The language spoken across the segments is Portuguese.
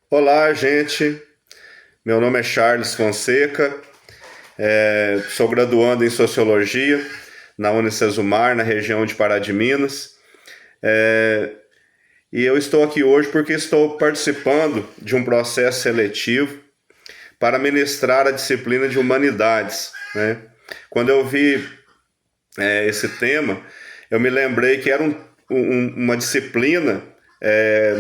Olá, gente. Meu nome é Charles Fonseca, sou graduando em Sociologia na Unicesumar, na região de Pará de Minas. E eu estou aqui hoje porque estou participando de um processo seletivo para ministrar a disciplina de Humanidades, né? Quando eu vi esse tema, eu me lembrei que era uma disciplina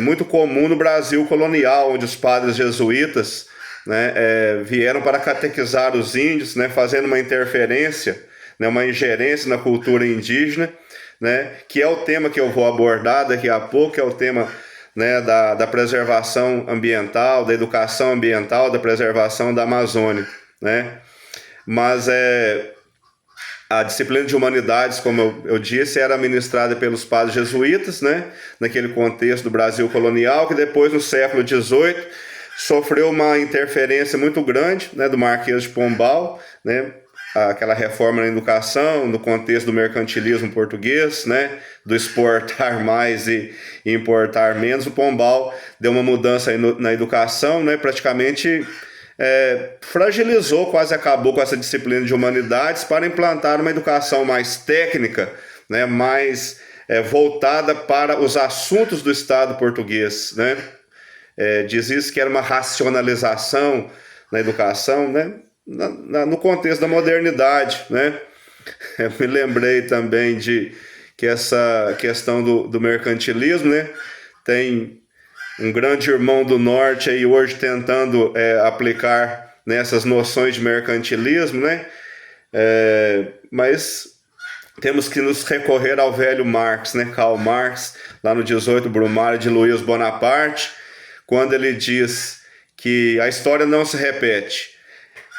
muito comum no Brasil colonial, onde os padres jesuítas, né, vieram para catequizar os índios, né, fazendo uma interferência, né, uma ingerência na cultura indígena, né, que é o tema que eu vou abordar daqui a pouco, que é o tema, né, da preservação ambiental, da educação ambiental, da preservação da Amazônia, né? Mas a disciplina de humanidades, como eu disse, era ministrada pelos padres jesuítas, né? Naquele contexto do Brasil colonial, que depois, no século XVIII, sofreu uma interferência muito grande, né, do Marquês de Pombal, né? Aquela reforma na educação, no contexto do mercantilismo português, né? Do exportar mais e importar menos. O Pombal deu uma mudança aí na educação, né? Praticamente fragilizou, quase acabou com essa disciplina de humanidades para implantar uma educação mais técnica, né, mais voltada para os assuntos do Estado português, né? Diz isso que era uma racionalização na educação, né, no contexto da modernidade, né? Eu me lembrei também de que essa questão do mercantilismo, né, tem um grande irmão do norte aí hoje tentando aplicar nessas noções de mercantilismo, né? Mas temos que nos recorrer ao velho Marx, né? Karl Marx, lá no 18 Brumário de Luiz Bonaparte, quando ele diz que a história não se repete.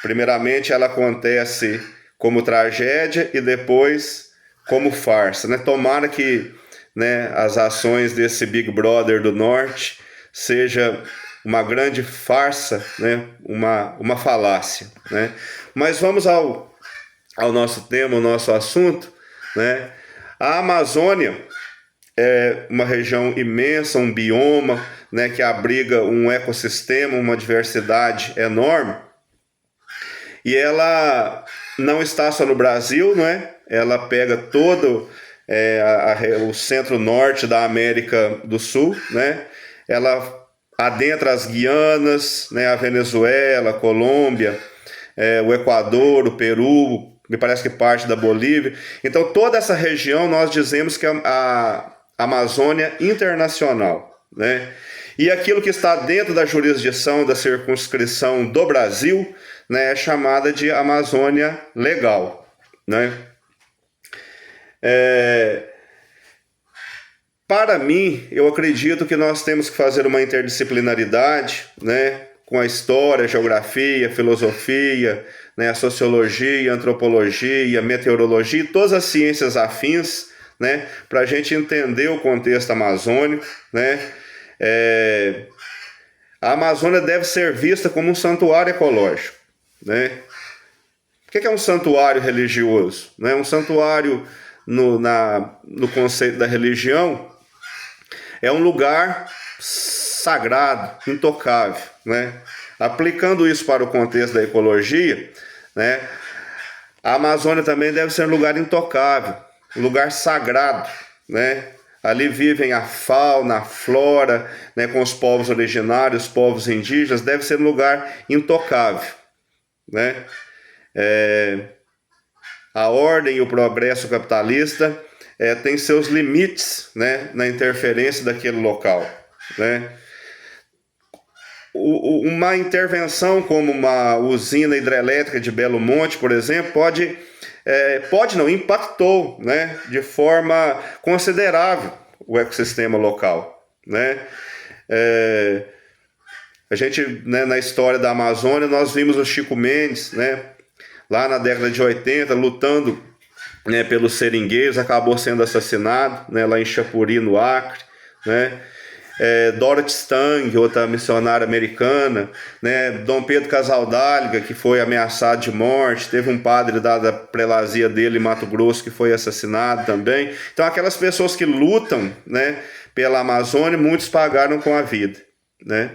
Primeiramente ela acontece como tragédia e depois como farsa, né? Tomara que, né, as ações desse Big Brother do Norte seja uma grande farsa, né? Uma falácia, né? Mas vamos ao nosso tema, ao nosso assunto, né? A Amazônia é uma região imensa, um bioma, né, que abriga um ecossistema, uma diversidade enorme, e ela não está só no Brasil, né? Ela pega todo o centro-norte da América do Sul, né? Ela adentra as Guianas, né? A Venezuela, a Colômbia, o Equador, o Peru, me parece que parte da Bolívia. Então, toda essa região nós dizemos que é a Amazônia internacional, né? E aquilo que está dentro da jurisdição da circunscrição do Brasil, né, é chamada de Amazônia Legal, né? Para mim, eu acredito que nós temos que fazer uma interdisciplinaridade, né, com a história, a geografia, a filosofia, né, a sociologia, a antropologia, a meteorologia e todas as ciências afins, né, para a gente entender o contexto amazônico, né? A Amazônia deve ser vista como um santuário ecológico, né? O que é um santuário religioso? Né? Um santuário, no conceito da religião, é um lugar sagrado, intocável, né? Aplicando isso para o contexto da ecologia, né, a Amazônia também deve ser um lugar intocável, um lugar sagrado, né? Ali vivem a fauna, a flora, né, com os povos originários, os povos indígenas, deve ser um lugar intocável, né? A ordem e o progresso capitalista tem seus limites, né, na interferência daquele local, né? Uma intervenção como uma usina hidrelétrica de Belo Monte, por exemplo, impactou, né, de forma considerável o ecossistema local, né? A gente, né, na história da Amazônia, nós vimos o Chico Mendes, né, lá na década de 80, lutando, né, pelos seringueiros, acabou sendo assassinado, né, lá em Chapuri, no Acre, né? Dorothy Stang, outra missionária americana, né? Dom Pedro Casaldáliga, que foi ameaçado de morte, teve um padre da prelazia dele em Mato Grosso que foi assassinado também. Então aquelas pessoas que lutam, né, pela Amazônia, muitos pagaram com a vida, né?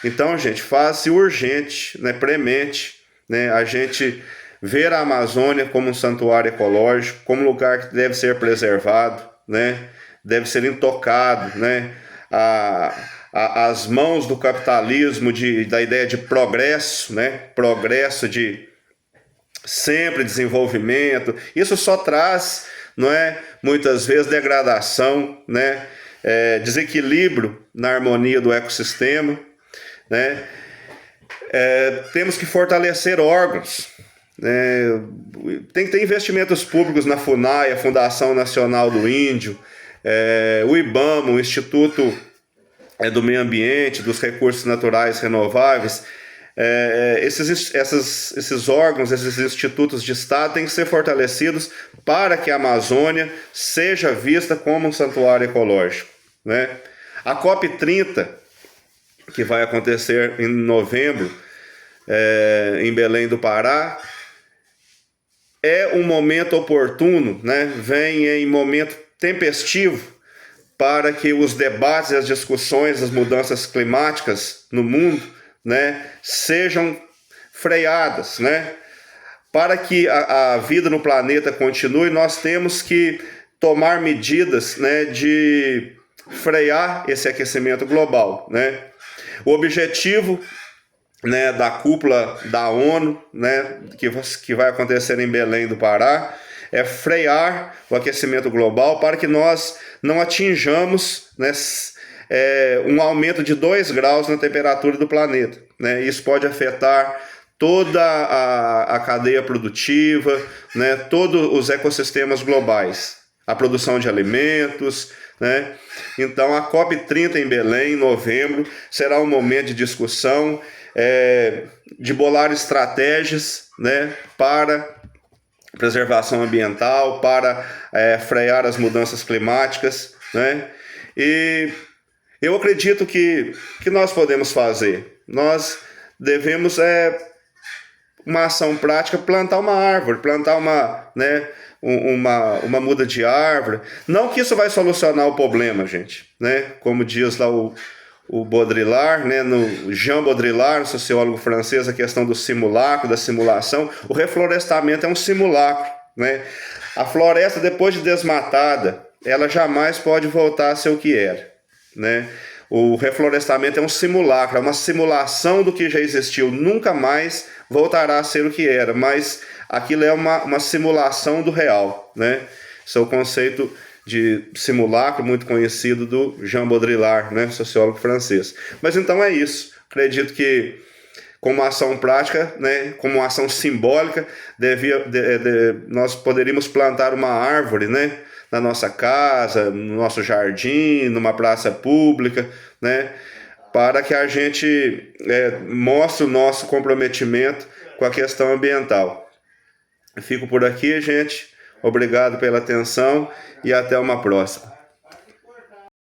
Então, gente, faz-se urgente, né, premente, né, a gente ver a Amazônia como um santuário ecológico, como um lugar que deve ser preservado, né, deve ser intocado, né, as mãos do capitalismo, da ideia de progresso, né, progresso de sempre desenvolvimento, isso só traz, não é, muitas vezes degradação, né, desequilíbrio na harmonia do ecossistema, né. Temos que fortalecer órgãos, né? Tem que ter investimentos públicos na FUNAI, a Fundação Nacional do Índio, o IBAMA, o Instituto do Meio Ambiente, dos Recursos Naturais Renováveis. Esses órgãos, esses institutos de Estado têm que ser fortalecidos para que a Amazônia seja vista como um santuário ecológico, né? A COP30, que vai acontecer em novembro, em Belém do Pará, é um momento oportuno, né? Vem em momento tempestivo para que os debates e as discussões das mudanças climáticas no mundo, né, sejam freadas, né? Para que a vida no planeta continue, nós temos que tomar medidas, né, de frear esse aquecimento global, né? O objetivo, né, da cúpula da ONU, né, que vai acontecer em Belém do Pará, é frear o aquecimento global para que nós não atinjamos, né, um aumento de 2 graus na temperatura do planeta, né? Isso pode afetar toda a cadeia produtiva, né, todos os ecossistemas globais, a produção de alimentos, né? Então a COP30 em Belém, em novembro, será um momento de discussão, de bolar estratégias, né, para preservação ambiental, para frear as mudanças climáticas, né? E eu acredito que nós podemos fazer. Nós devemos, uma ação prática, plantar uma árvore, plantar uma muda de árvore. Não que isso vai solucionar o problema, gente, né? Como diz lá o Baudrillard, né, no Jean Baudrillard, sociólogo francês, a questão do simulacro, da simulação. O reflorestamento é um simulacro, né? A floresta, depois de desmatada, ela jamais pode voltar a ser o que era, né? O reflorestamento é um simulacro, é uma simulação do que já existiu, nunca mais voltará a ser o que era, mas aquilo é uma simulação do real, né? Esse é o conceito de simulacro muito conhecido do Jean Baudrillard, né, sociólogo francês. Mas então é isso. Acredito que como ação prática, né, como ação simbólica, nós poderíamos plantar uma árvore, né, na nossa casa, no nosso jardim, numa praça pública, né, para que a gente mostre o nosso comprometimento com a questão ambiental. Fico por aqui, gente. Obrigado pela atenção e até uma próxima.